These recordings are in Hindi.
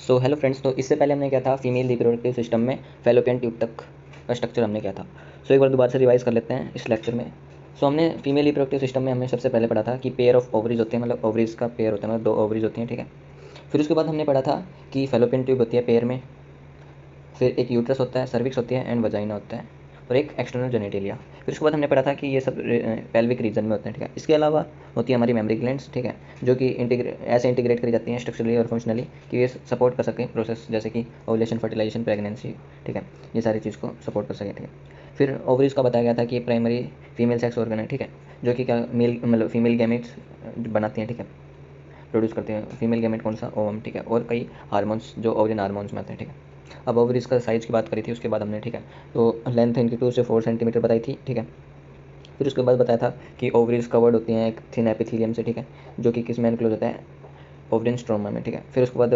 सो हेलो फ्रेंड्स, तो इससे पहले हमने क्या था फीमेल रिप्रोडक्टिव सिस्टम में फैलोपियन ट्यूब तक का स्ट्रक्चर हमने क्या था। सो एक बार दोबारा से रिवाइज कर लेते हैं इस लेक्चर में। सो हमने फीमेल रिप्रोडक्टिव सिस्टम में हमने सबसे पहले पढ़ा था कि पेयर ऑफ ओवरीज होते हैं, मतलब ओवरीज का पेयर होता है, मतलब 2 ओवरीज होती हैं, ठीक है। फिर उसके बाद हमने पढ़ा था कि फैलोपियन ट्यूब होती है पेयर में, फिर एक यूट्रस होता है, सर्विक्स होती है एंड वजाइना होता है, और एक एक्सटर्नल जेनिटेलिया। फिर उसके बाद हमने पढ़ा था कि ये सब पेल्विक रीजन में होते हैं, ठीक है। इसके अलावा होती है हमारी मेमरी ग्लैंड्स, ठीक है, जो कि ऐसे इंटीग्रेट करी जाती हैं स्ट्रक्चरली और फंक्शनली कि ये सपोर्ट कर सकें प्रोसेस जैसे कि ओवुलेशन, फर्टिलाइजेशन, प्रेगनेंसी, ठीक है, ये सारी चीज़ को सपोर्ट कर सकें, ठीक है। फिर ओवरीज का बताया गया था कि प्राइमरी फीमेल सेक्स ऑर्गन है, ठीक है, जो कि क्या मेल मतलब फीमेल गैमेट्स बनाती हैं, ठीक है, प्रोड्यूस करते हैं। फीमेल गैमेट कौन सा, ओवम, ठीक है, और कई हार्मोन्स जो ओवरिन हार्मोन्स में आते हैं, ठीक है। अब ओवरीज का साइज़ की बात करी थी उसके बाद हमने, ठीक है, तो लेंथ इनकी 2 से 4 सेंटीमीटर बताई थी, ठीक है। फिर उसके बाद बताया था कि ओवरीज कवर्ड होती हैं एक थिन एपिथेलियम से, ठीक है, जो कि किस में एनक्लोज होता है, ओवरिन स्ट्रोमा में, ठीक है। फिर उसके बाद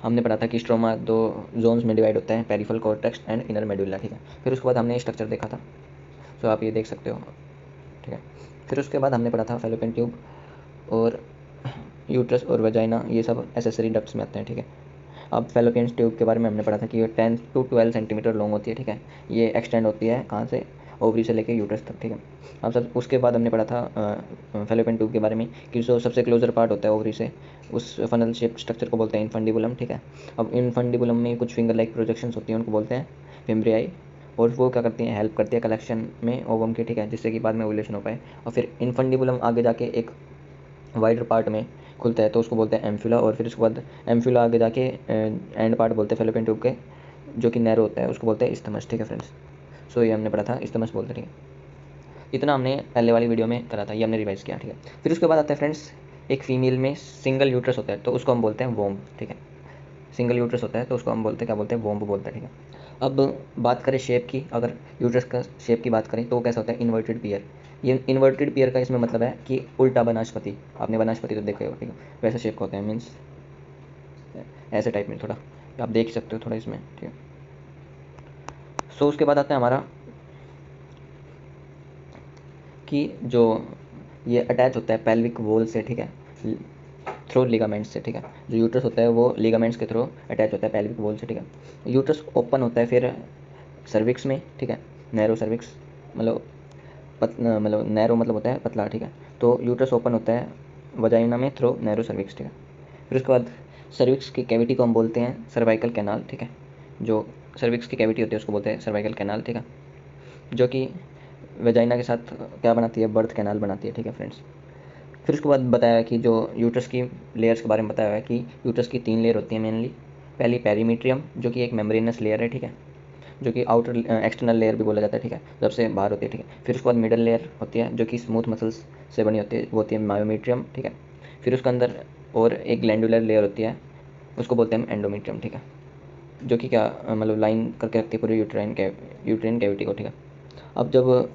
हमने पढ़ा था कि स्ट्रोमा 2 जोन्स में डिवाइड होता है, peripheral cortex and inner medulla, ठीक है। फिर उसके बाद हमने स्ट्रक्चर देखा था, सो आप ये देख सकते हो, ठीक है। फिर उसके बाद हमने पढ़ा था फैलोपियन ट्यूब और यूट्रस और वजाइना, ये सब एसेसरी डक्ट्स में आते हैं, ठीक है। अब फैलोपियन ट्यूब के बारे में हमने पढ़ा था कि ये 10 to 12 सेंटीमीटर लॉन्ग होती है, ठीक है। ये एक्सटेंड होती है कहाँ से, ओवरी से लेकर यूट्रस तक, ठीक है। अब सब उसके बाद हमने पढ़ा था फैलोपियन ट्यूब के बारे में कि जो सबसे क्लोजर पार्ट होता है ओवरी से, उस फनल शेप स्ट्रक्चर को बोलते हैं इनफंडिबुलम, ठीक है। अब इनफंडिबुलम में कुछ फिंगर लाइक प्रोजेक्शंस होती हैं, उनको बोलते हैं फिम्ब्रियाई, और वो क्या करती हैं, हेल्प करती है कलेक्शन में ओवम के, ठीक है, जिससे कि बाद में ओवुलेशन हो पाए। और फिर इनफंडिबुलम आगे जाके एक वाइडर पार्ट में खुलता है तो उसको बोलते हैं एम्फिला, और फिर उसके बाद एम्फिला आगे जाके एंड पार्ट बोलते हैं फैलोपियन ट्यूब के, जो कि नैरो होता है, उसको बोलते हैं इस्थमस, ठीक है फ्रेंड्स। सो ये हमने पढ़ा था, इस्थमस बोलते हैं, ठीक है। इतना हमने पहले वाली वीडियो में करा था, ये हमने रिवाइज किया, ठीक है। फिर उसके बाद आता है फ्रेंड्स, एक फीमेल में सिंगल यूट्रस होता है तो उसको हम बोलते हैं वोम्ब, ठीक है। सिंगल यूट्रस होता है तो उसको हम बोलते हैं, क्या बोलते हैं, वोम्ब बोलते हैं, ठीक है। अब बात करें शेप की, अगर यूट्रस का शेप की बात करें तो वो कैसा होता है, इन्वर्टेड पियर। ये इन्वर्टेड पियर का इसमें मतलब है कि उल्टा वनस्पति, आपने वनस्पति तो देखा होगा, ठीक है, वैसा शेप का होता है, मीन्स ऐसे टाइप में, थोड़ा आप देख सकते हो थोड़ा इसमें, ठीक है। सो उसके बाद आता है हमारा कि जो ये अटैच होता है पेल्विक वॉल से, ठीक है, थ्रू लिगामेंट्स से, ठीक है। जो यूट्रस होता है वो लिगामेंट्स के थ्रू अटैच होता है पेल्विक वॉल से, ठीक है। यूट्रस ओपन होता है फिर सर्विक्स में, ठीक है, नैरो सर्विक्स, मतलब मतलब नैरो मतलब होता है पतला, ठीक है। तो यूट्रस ओपन होता है वजाइना में थ्रू नैरो सर्विक्स, ठीक है। फिर उसके बाद सर्विक्स की कैविटी को हम बोलते हैं सर्वाइकल कैनाल, ठीक है। जो सर्विक्स की कैविटी होती है उसको बोलते हैं सर्वाइकल कैनाल, ठीक है, जो कि वजाइना के साथ क्या बनाती है, बर्थ कैनाल बनाती है, ठीक है फ्रेंड्स। फिर उसके बाद बताया कि जो यूट्रस की लेयर्स के बारे में बताया है कि यूट्रस की 3 लेयर होती हैं मेनली। पहली पेरीमीट्रियम, जो कि एक मेम्ब्रेनस लेयर है, ठीक है, जो कि आउटर एक्सटर्नल लेयर भी बोला जाता है, ठीक है, जब से बाहर होती है, ठीक है। फिर उसके बाद मिडल लेयर होती है जो कि स्मूथ मसल्स से बनी होती है, वो होती है मायोमीट्रियम, ठीक है। फिर उसके अंदर और एक ग्लैंडुलर लेयर होती है, उसको बोलते हैं एंडोमीट्रियम, ठीक है, जो कि क्या मतलब लाइन करके रखती है पूरी यूट्राइन कैविटी को, ठीक है। अब जब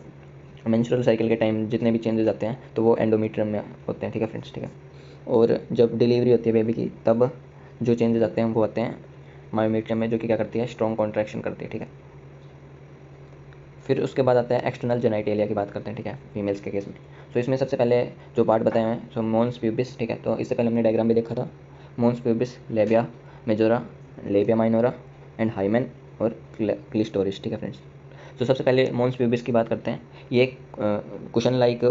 मेंस्ट्रुअल साइकिल के टाइम जितने भी चेंजेस आते हैं तो वो एंडोमीट्रियम में होते हैं, ठीक है फ्रेंड्स, ठीक है। और जब डिलीवरी होती है बेबी की तब जो चेंजेस आते हैं वो आते हैं मायोमीट्रियम में, जो कि क्या करती है, स्ट्रॉन्ग कॉन्ट्रैक्शन करती है, ठीक है। फिर उसके बाद आता है एक्सटर्नल जेनाइटेलिया की बात करते हैं, ठीक है, फीमेल्स के केस में। तो इसमें सबसे पहले जो पार्ट बताए हुए हैं, सो मोन्स प्यूबिस, ठीक है, तो इससे पहले हमने डायग्राम भी देखा था, mons pubis, labia majora, labia minora and hymen और क्लिस्टोरिस, ठीक है फ्रेंड्स। तो सबसे पहले मोन्स प्यूबिस की बात करते हैं। ये एक कुशन लाइक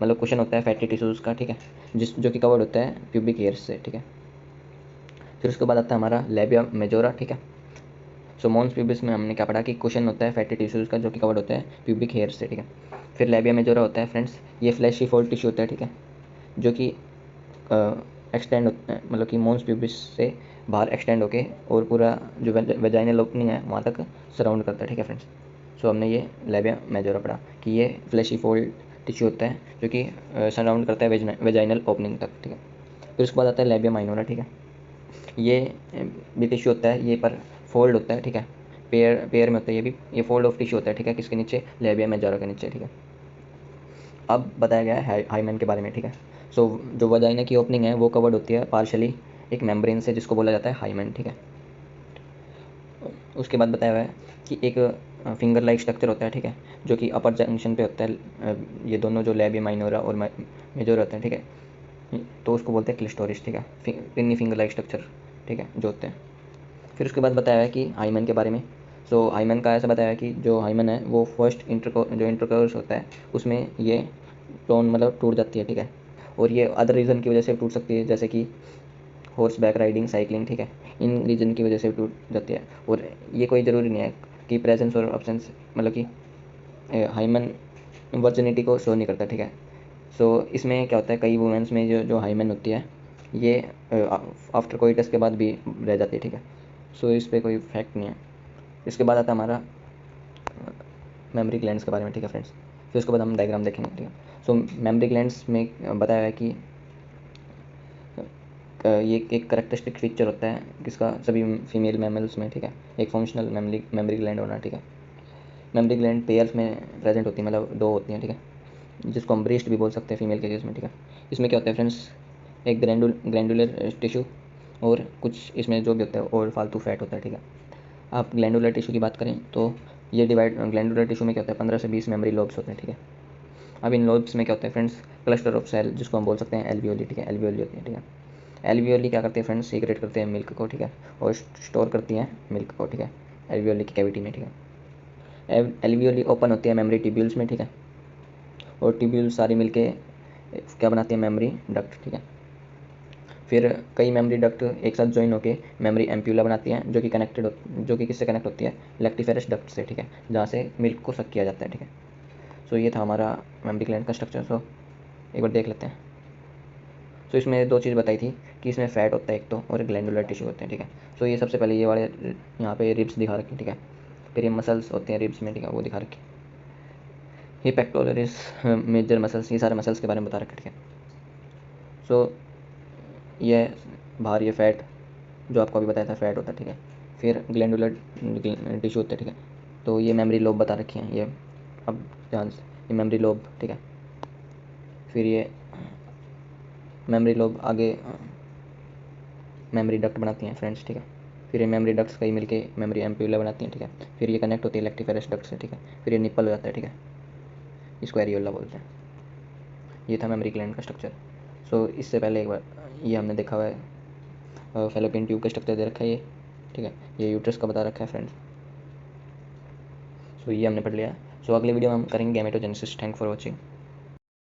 मतलब कुशन होता है फैटी टिश्यूज़ का, ठीक है, जो कि कवर्ड होता है प्यूबिक हेयर्स से, ठीक है। फिर उसके बाद आता है हमारा लेबिया मेजोरा, ठीक है। सो मोन्स प्यूबिस में हमने क्या पढ़ा कि कुशन होता है फैटी टिश्यूज़ का जो कि कवर्ड होता है प्यूबिक हेयर से, ठीक है। फिर लेबिया मेजोरा होता है फ्रेंड्स, ये फ्लैशी फोल्ड टिश्यू होता है, ठीक है, जो कि एक्सटेंड होता है, मतलब कि मोन्स प्यूबिस से बाहर एक्सटेंड होके और पूरा जो वेजाइनल ओपनिंग है वहाँ तक सराउंड करता है, ठीक है फ्रेंड्स। सो हमने ये लेबिया मेजोरा पढ़ा कि ये फ्लैशी फोल्ड टिश्यू होता है जो कि सराउंड करता है वेजाइनल ओपनिंग तक, ठीक है। फिर उसके बाद आता है लेबिया माइनोरा, ठीक है, ये भी टिश्यू होता है, ये पर फोल्ड होता है, ठीक है, पेयर पेयर में होता है, ये भी ये फोल्ड ऑफ टिश्यू होता है, ठीक है, किसके नीचे, लेबिया मेजोरा के नीचे, ठीक है। अब बताया गया है हाइमेन के बारे में, ठीक है। सो जो वजाइना की ओपनिंग है वो कवर्ड होती है पार्शली एक मेम्ब्रेन से जिसको बोला जाता है हाइमेन, ठीक है। उसके बाद बताया हुआ है कि एक फिंगर लाइक स्ट्रक्चर होता है, ठीक है, जो कि अपर जंक्शन पे होता है, ये दोनों जो लेबिया माइनोरा और मेजोर होते हैं, ठीक है, तो उसको बोलते हैं क्लिस्टोरिस, ठीक है, पिन्नी फिंगर लाइक स्ट्रक्चर ठीक है, जो होते हैं। फिर उसके बाद बताया है कि हाइमन के बारे में। सो हाइमन का ऐसा बताया है कि जो हाइमन है वो फर्स्ट जो इंटरकोर्स होता है उसमें ये टोन मतलब टूट जाती है, ठीक है। और ये अदर रीज़न की वजह से टूट सकती है, जैसे कि हॉर्स बैक राइडिंग, साइकिलिंग, ठीक है, इन रीजन की वजह से टूट जाती है। और ये कोई ज़रूरी नहीं है कि प्रेजेंस और अब्सेंस मतलब कि हाइमन वर्जिनिटी को शो नहीं करता, ठीक है। सो इसमें क्या होता है, कई वुमेंस में जो जो हाइमन होती है ये आफ्टर कोइटस के बाद भी रह जाती है, ठीक है। सो इस पर कोई फैक्ट नहीं है। इसके बाद आता है हमारा मेमोरी ग्लैंड्स के बारे में, ठीक है फ्रेंड्स। फिर उसके बाद हम डायग्राम देखेंगे, ठीक है। सो मेमोरी ग्लैंड्स में बताया है कि ये एक करेक्टरिस्टिक फीचर होता है किसका, सभी फीमेल मैमल्स में, ठीक है, एक फंक्शनल मेमोरी ग्लैंड होना, ठीक है। मेमोरी ग्लैंड पेयर्स में प्रेजेंट होती है, मतलब दो होती हैं, ठीक है, जिसको हम ब्रेस्ट भी बोल सकते हैं फीमेल के केस में, ठीक है। इसमें क्या होता है फ्रेंड्स, एक ग्लैंडुलर टिश्यू और कुछ इसमें जो भी होता है और फालतू फैट होता है, ठीक है। आप ग्लैंडुलर टिश्यू की बात करें तो ये ग्लैंडुलर टिश्यू में क्या होता है, 15 से 20 मेमोरी लोब्स होते हैं, ठीक है। अब इन लोब्स में क्या होता है फ्रेंड्स, क्लस्टर ऑफ सेल, जिसको हम बोल सकते हैं एल्वियोली, ठीक है, एल्वियोली होती है, ठीक है। एल्वियोली क्या करते हैं फ्रेंड्स, सीक्रेट करते हैं मिल्क को, ठीक है, और स्टोर करती हैं मिल्क को, ठीक है, एल्वियोली की कैविटी में, ठीक है। एल्वियोली ओपन होती है मेमोरी ट्यूब्यूल्स में, ठीक है, और ट्यूब्यूल सारी मिलके क्या बनाती है, मेमोरी डक्ट, ठीक है। फिर कई मेमोरी डक्ट एक साथ ज्वाइन होकर मेमोरी एम्प्यूला बनाती हैं, जो कि किससे कनेक्ट होती है, लैक्टिफेरस डक्ट से, ठीक है, जहाँ से मिल्क को सक किया जाता है, ठीक है। सो ये था हमारा मेमोरी ग्लैंड का स्ट्रक्चर। सो एक बार देख लेते हैं। सो इसमें दो चीज़ बताई थी कि इसमें फैट होता है एक तो, और ग्लैंडुलर टिश्यू होते हैं, ठीक है। सो ये सबसे पहले ये वाले यहाँ पे रिब्स दिखा रखे, ठीक है। फिर ये मसल्स होते हैं रिब्स में, ठीक है, वो दिखा रखे। ये पेक्टोरलिस, मेजर मसल्स, ये सारे मसल्स के बारे में बता रखे, ठीक है। सो ये बाहर ये फैट जो आपको अभी बताया था फैट होता है, ठीक है। फिर ग्लैंडुलर टिश्यू होते हैं, ठीक है। तो ये मेमोरी लोब बता रखे हैं, ये अब ध्यान से, ये मेमोरी लोब, ठीक है। फिर ये मेमोरी लोब आगे मेमोरी डक्ट बनाती हैं फ्रेंड्स, ठीक है। फिर ये मेमोरी डक्ट्स कई मिलके मेमोरी एम्प्यूला बनाती हैं, ठीक है। फिर ये कनेक्ट होती है लैक्टिफेरस डक्ट से, ठीक है। फिर ये निप्पल हो जाता है, ठीक है, इसको एरियोला बोलते हैं। ये था मेमोरी ग्लैंड का स्ट्रक्चर। सो इससे पहले एक बार ये हमने देखा हुआ है, फैलोपियन ट्यूब का स्ट्रक्चर दे रखा है ये, ठीक है। ये यूट्रस का बता रखा है फ्रेंड्स। सो ये हमने पढ़ लिया। सो अगले वीडियो में हम करेंगे गैमेटोजेनेसिस। Thank for watching.